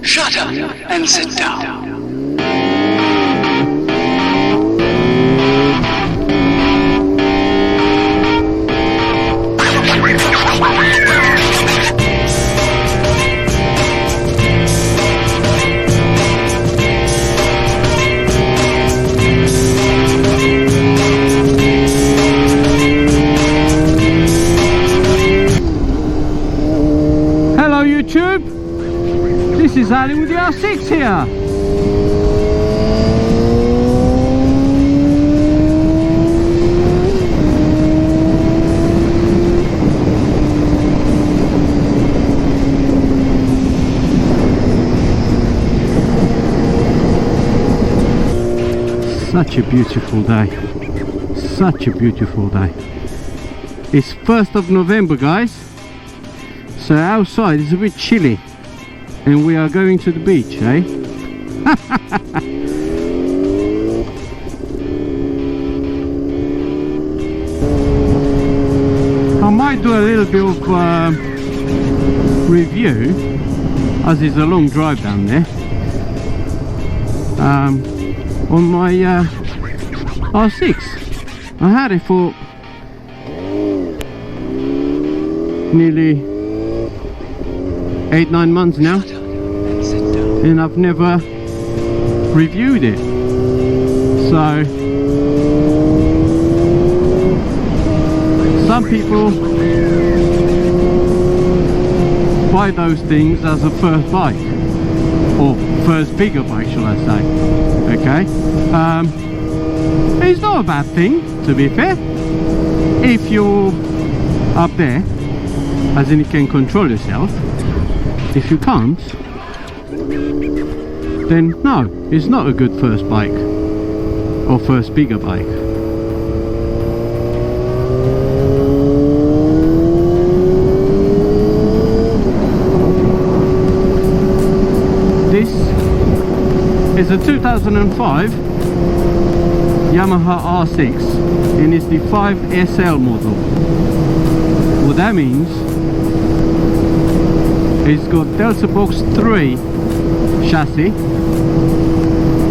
Shut up and sit down. Hello YouTube, this is Ali with the R6 here. Such a beautiful day, such a beautiful day. It's 1st of November guys, so outside it's a bit chilly and we are going to the beach, eh? I might do a little bit of review, as it's a long drive down there, on my R6. I had it for nearly 8-9 months now, and I've never reviewed it. So some people buy those things as a first bike, or first bigger bike shall I say. Okay, it's not a bad thing, to be fair, if you're up there, as in you can control yourself. If you can't, then no, it's not a good first bike or first bigger bike. This is a 2005 Yamaha R6 and it's the 5SL model. What that means, it's got Delta Box 3 chassis,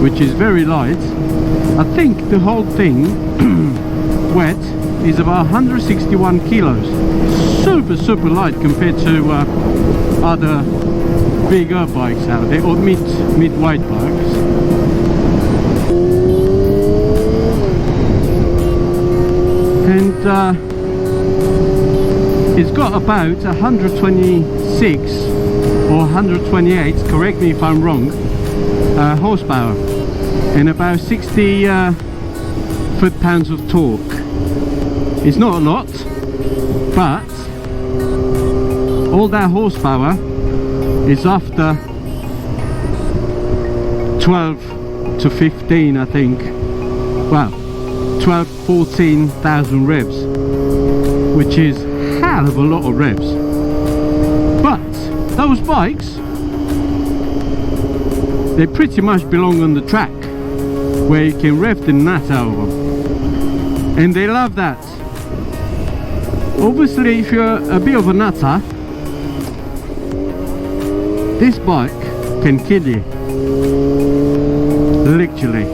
which is very light. I think the whole thing wet is about 161 kilos. Super light compared to other bigger bikes out there, or mid-weight bikes. And it's got about 126 or 128, correct me if I'm wrong, horsepower, and about 60 foot-pounds of torque. It's not a lot, but all that horsepower is after 12 to 15, I think. Well, 14,000 revs, which is hell of a lot of revs. But those bikes, they pretty much belong on the track where you can rev the nut out of them, and they love that. Obviously if you're a bit of a nutter, this bike can kill you, literally.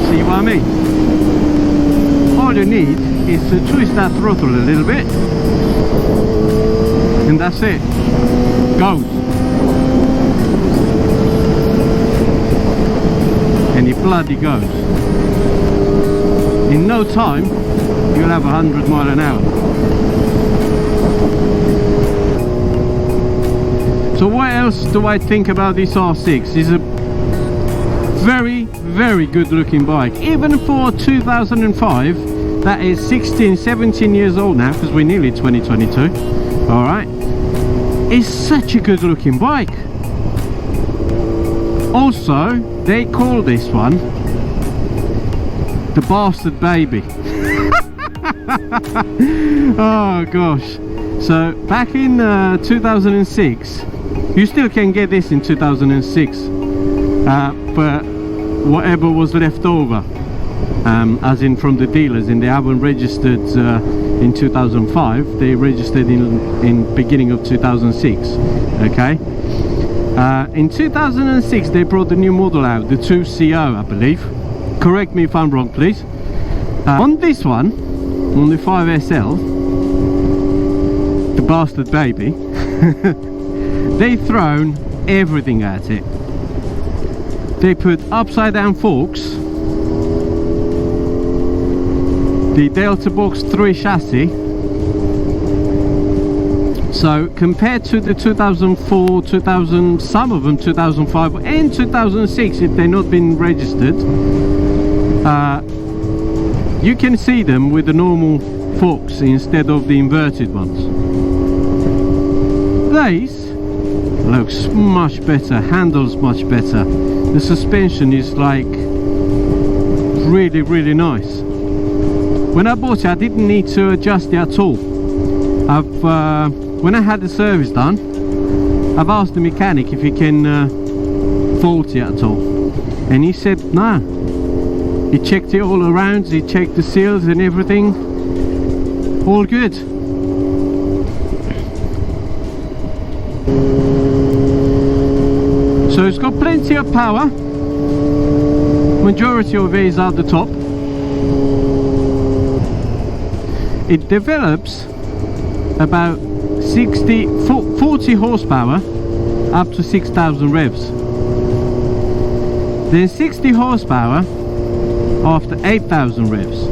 See what I mean? All you need is to twist that throttle a little bit, and that's it. Goes. And it bloody goes. In no time, you'll have 100 miles an hour. So what else do I think about this R6? It's a very good looking bike. Even for 2005, that is 16-17 years old now, because we're nearly 2022. Alright, it's such a good looking bike. Also, they call this one the bastard baby. Oh gosh. So back in 2006, you still can get this in 2006, but whatever was left over, as in from the dealers, and they haven't registered in 2005. They registered in beginning of 2006. Okay. In 2006 they brought the new model out, the 2CO, I believe. Correct me if I'm wrong, please. On this one, on the 5SL, the bastard baby, they thrown everything at it. They put upside down forks, the Delta Box 3 chassis. So compared to the 2004, 2000, some of them 2005 and 2006, if they've not been registered, you can see them with the normal forks instead of the inverted ones. This looks much better, handles much better. The suspension is like really nice. When I bought it, I didn't need to adjust it at all. When I had the service done, I've asked the mechanic if he can fault it at all, and he said no. He checked it all around, he checked the seals and everything, all good. So it's got plenty of power. Majority of it is at the top. It develops about 40 horsepower up to 6,000 revs. Then 60 horsepower after 8,000 revs.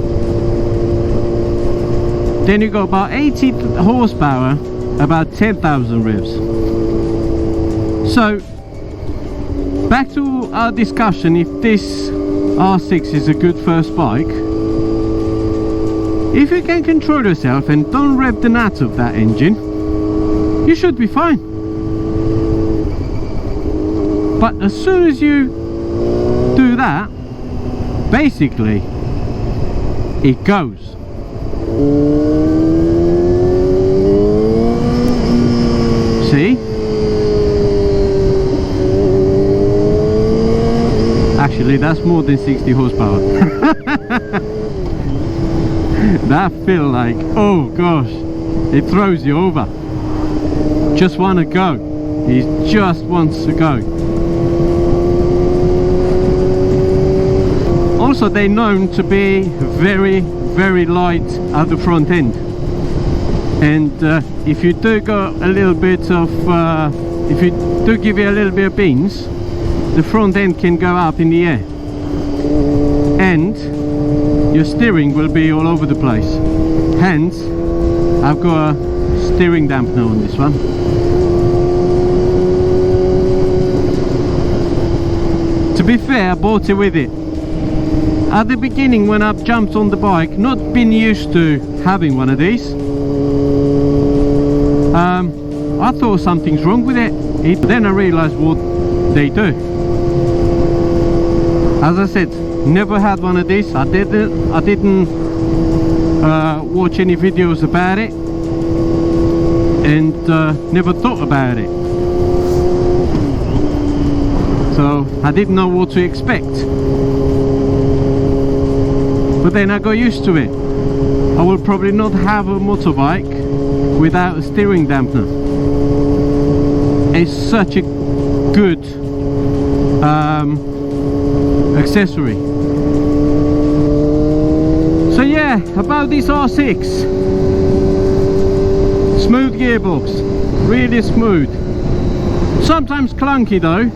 Then you got about 80 horsepower about 10,000 revs. So back to our discussion, if this R6 is a good first bike, if you can control yourself and don't rev the nuts of that engine, you should be fine. But as soon as you do that, basically it goes. See? Actually, that's more than 60 horsepower. That feel like, oh gosh, it throws you over. Just want to go. He just wants to go. Also, they're known to be very light at the front end, and if you do go a little bit of if you do give it a little bit of beans, the front end can go up in the air and your steering will be all over the place. Hence, I've got a steering dampener on this one. To be fair, I bought it with it. At the beginning, when I jumped on the bike, not been used to having one of these, I thought something's wrong with it. Then I realized what they do. As I said, never had one of these. I didn't watch any videos about it, and never thought about it. So I didn't know what to expect. But then I got used to it. I will probably not have a motorbike without a steering dampener. It's such a good accessory. So yeah, about this R6. Smooth gearbox, really smooth. Sometimes clunky though,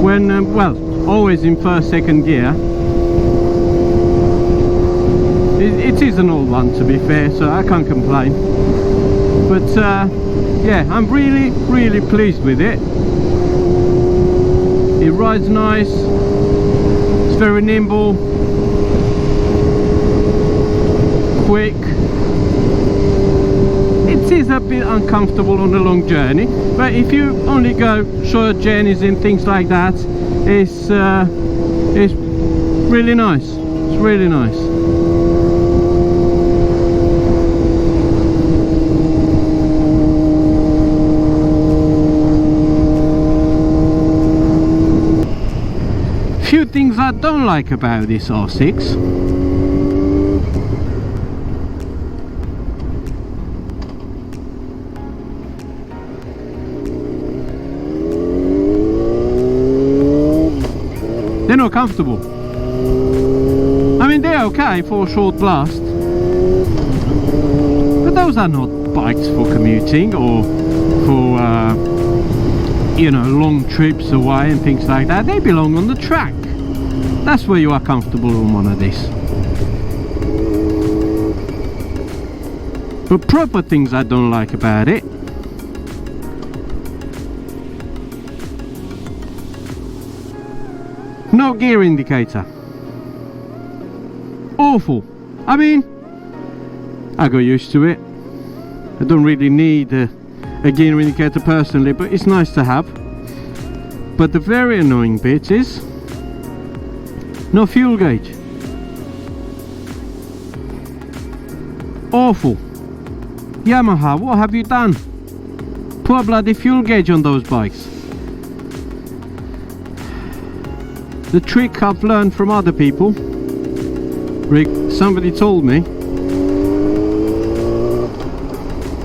when well, always in first, second gear. It is an old one, to be fair, so I can't complain. But yeah, I'm really pleased with it. It rides nice, it's very nimble, quick. It is a bit uncomfortable on a long journey, but if you only go short journeys and things like that, it's really nice. It's really nice. Few things I I don't like about this R6, they're not comfortable. I mean, they're okay for a short blast, but those are not bikes for commuting or for you know, long trips away and things like that. They belong on the track. That's where you are comfortable on one of these. But proper things I don't like about it: no gear indicator. Awful. I mean, I got used to it. I don't really need a gear indicator personally, but it's nice to have. But the very annoying bit is no fuel gauge. Awful. Yamaha, what have you done? Put a bloody fuel gauge on those bikes. The trick I've learned from other people, somebody told me,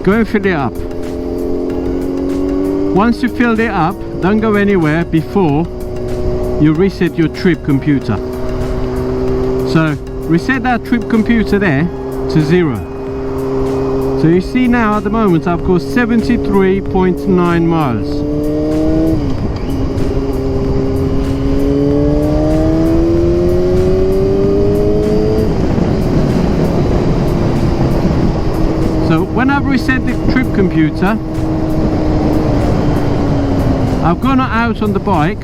go and fill it up. Once you filled it up, don't go anywhere before you reset your trip computer. So reset that trip computer there to 0. So you see now at the moment I've got 73.9 miles. So when I've reset the trip computer, I've gone out on the bike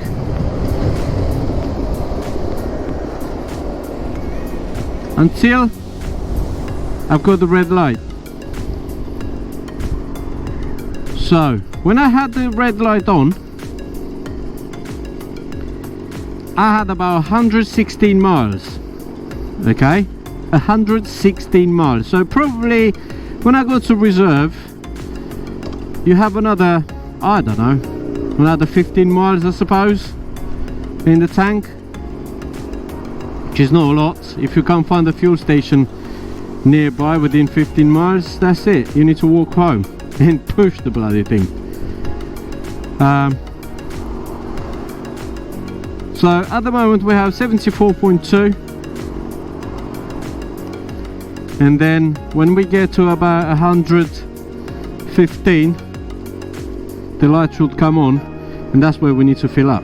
until I've got the red light. So when I had the red light on, I had about 116 miles. Okay, 116 miles. So probably when I go to reserve, you have another, I don't know, another 15 miles I suppose in the tank, which is not a lot. If you can't find a fuel station nearby within 15 miles, that's it, you need to walk home and push the bloody thing. So at the moment we have 74.2, and then when we get to about 115, the light should come on, and that's where we need to fill up.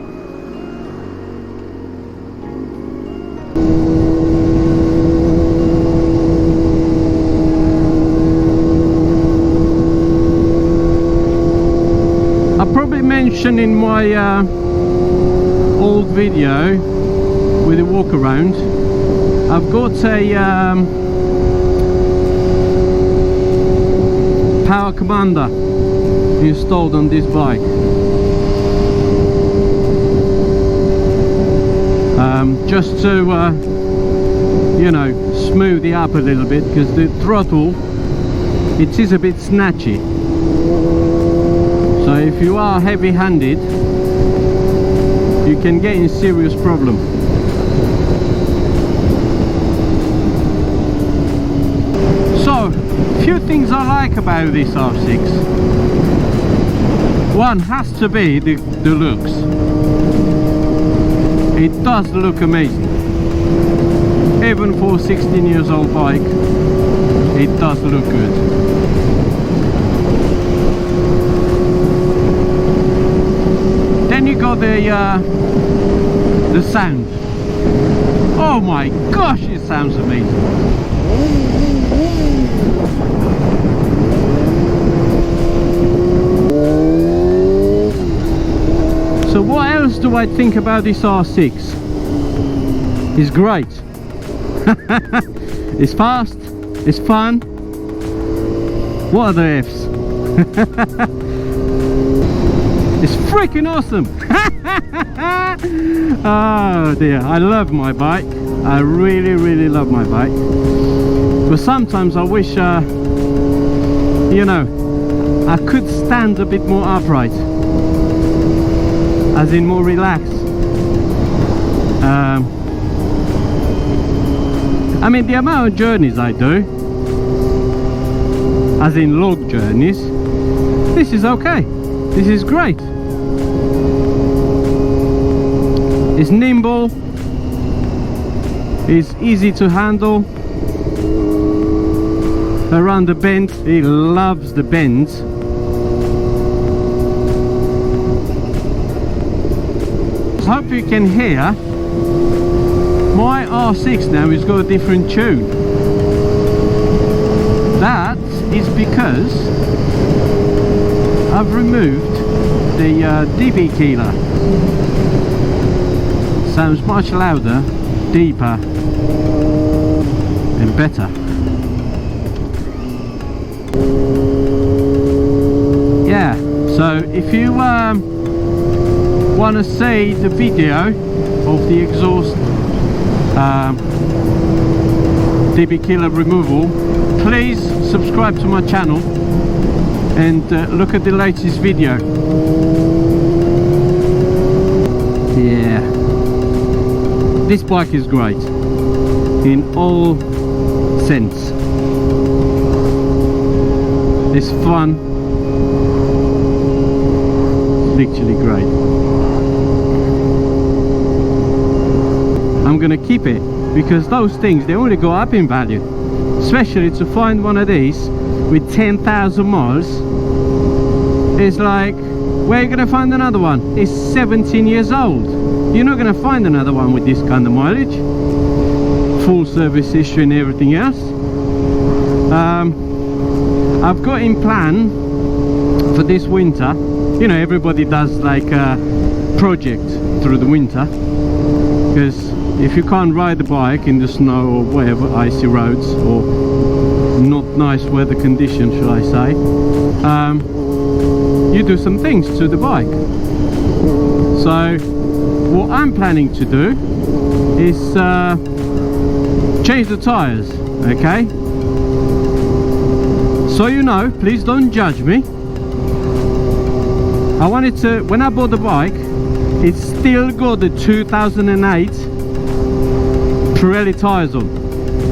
I probably mentioned in my old video with the walk around, I've got a power commander installed on this bike. Just to you know, smooth it up a little bit, because the throttle, it is a bit snatchy. So if you are heavy-handed, you can get in serious problem. So, few things I like about this R6. One has to be the looks. It does look amazing. Even for a 16 years old bike, it does look good. Then you got the sound. Oh my gosh, it sounds amazing. So what else do I think about this R6? It's great. It's fast, it's fun. What are the F's? It's freaking awesome. Oh dear, I love my bike. I really love my bike. But sometimes I wish you know, I could stand a bit more upright, as in more relaxed. I mean, the amount of journeys I do, as in log journeys, this is okay. This is great. It's nimble, it's easy to handle. Around the bend, he loves the bends. Hope you can hear my R6 now has got a different tune. That is because I've removed the DB keeler. Sounds much louder, deeper and better. Yeah, so if you want to see the video of the exhaust DB keeler removal, please subscribe to my channel and look at the latest video. Yeah, this bike is great in all sense. It's fun, literally great. I'm gonna keep it because those things, they only go up in value, especially to find one of these with 10,000 miles. It's like, where are you gonna find another one? It's 17 years old. You're not gonna find another one with this kind of mileage, full service history and everything else. I've got in plan for this winter, you know, everybody does like a project through the winter, because if you can't ride the bike in the snow or whatever, icy roads or not nice weather conditions, shall I say, you do some things to the bike. So what I'm planning to do is change the tires, okay? So you know, please don't judge me. I wanted to, when I bought the bike, it's still got the 2008 Pirelli tires on.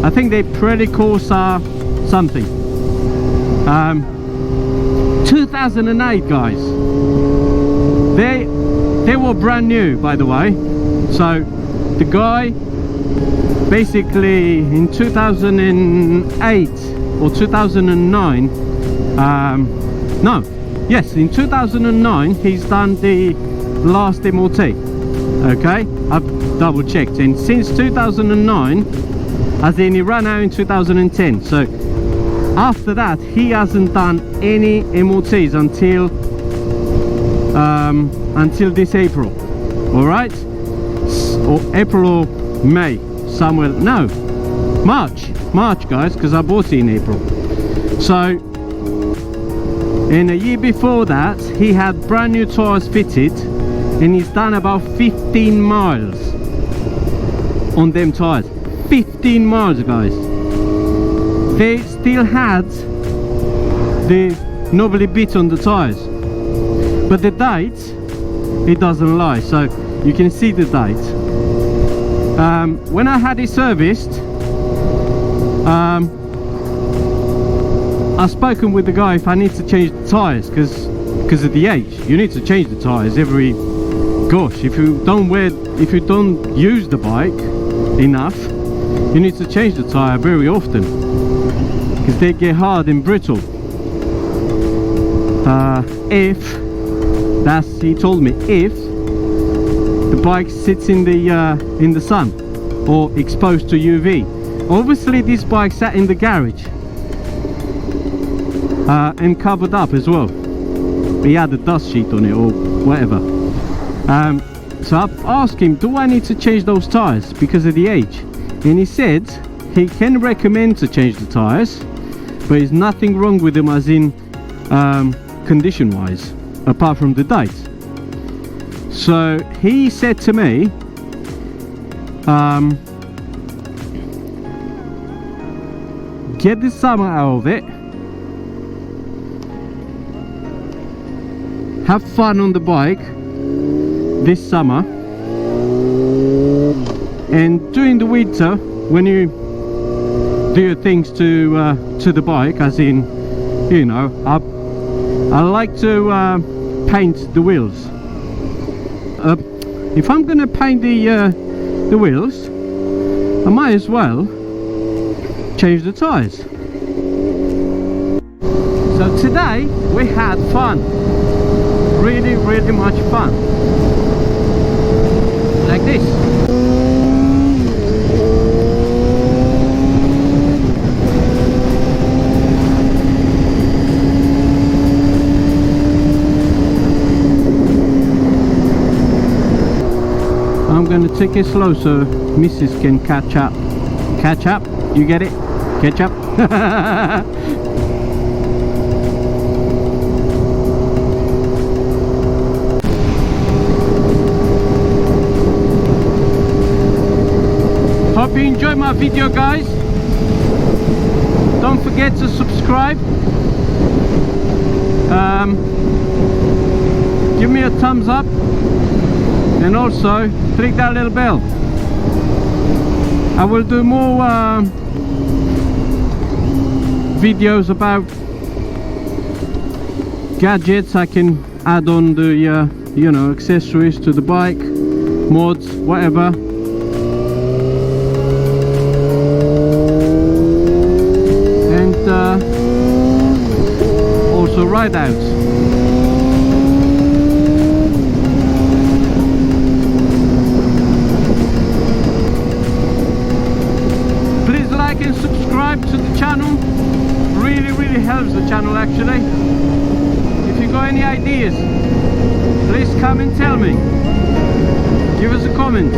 I think they Pirelli Corsa something. 2008, guys. They were brand new, by the way. So the guy basically in 2008 or 2009, in 2009 he's done the last MOT. Okay, I've double checked, and since 2009, as in he ran out in 2010, so after that he hasn't done any MOTs until this April. All right, or April or May, somewhere. No, March guys, because I bought it in April. So in a year before that he had brand new tires fitted, and he's done about 15 miles on them tires. 15 miles, guys. They still had the knobbly bit on the tires, but the date, it doesn't lie, so you can see the date. When I had it serviced, I've spoken with the guy if I need to change the tires, because of the age. You need to change the tires every, gosh, if you don't use the bike enough, you need to change the tire very often, because they get hard and brittle. He told me, if the bike sits in the sun or exposed to UV. Obviously this bike sat in the garage and covered up as well. He had a dust sheet on it or whatever. So I asked him, do I need to change those tires because of the age? And he said he can recommend to change the tires, but there's nothing wrong with them as in condition wise, apart from the date. So he said to me, get the summer out of it, have fun on the bike this summer, and during the winter when you do things to the bike, as in, you know, I like to paint the wheels. If I'm gonna paint the wheels, I might as well change the tires. So today we had fun, really much fun, like this. I'm gonna take it slow so Mrs. can catch up. Catch up, you get it? Catch up. Hope you enjoy my video, guys. Don't forget to subscribe. Give me a thumbs up. And also click that little bell. I will do more videos about gadgets I can add on the you know, accessories to the bike, mods, whatever. And also ride outs. And subscribe to the channel, really helps the channel actually. If you got any ideas, please come and tell me, give us a comment.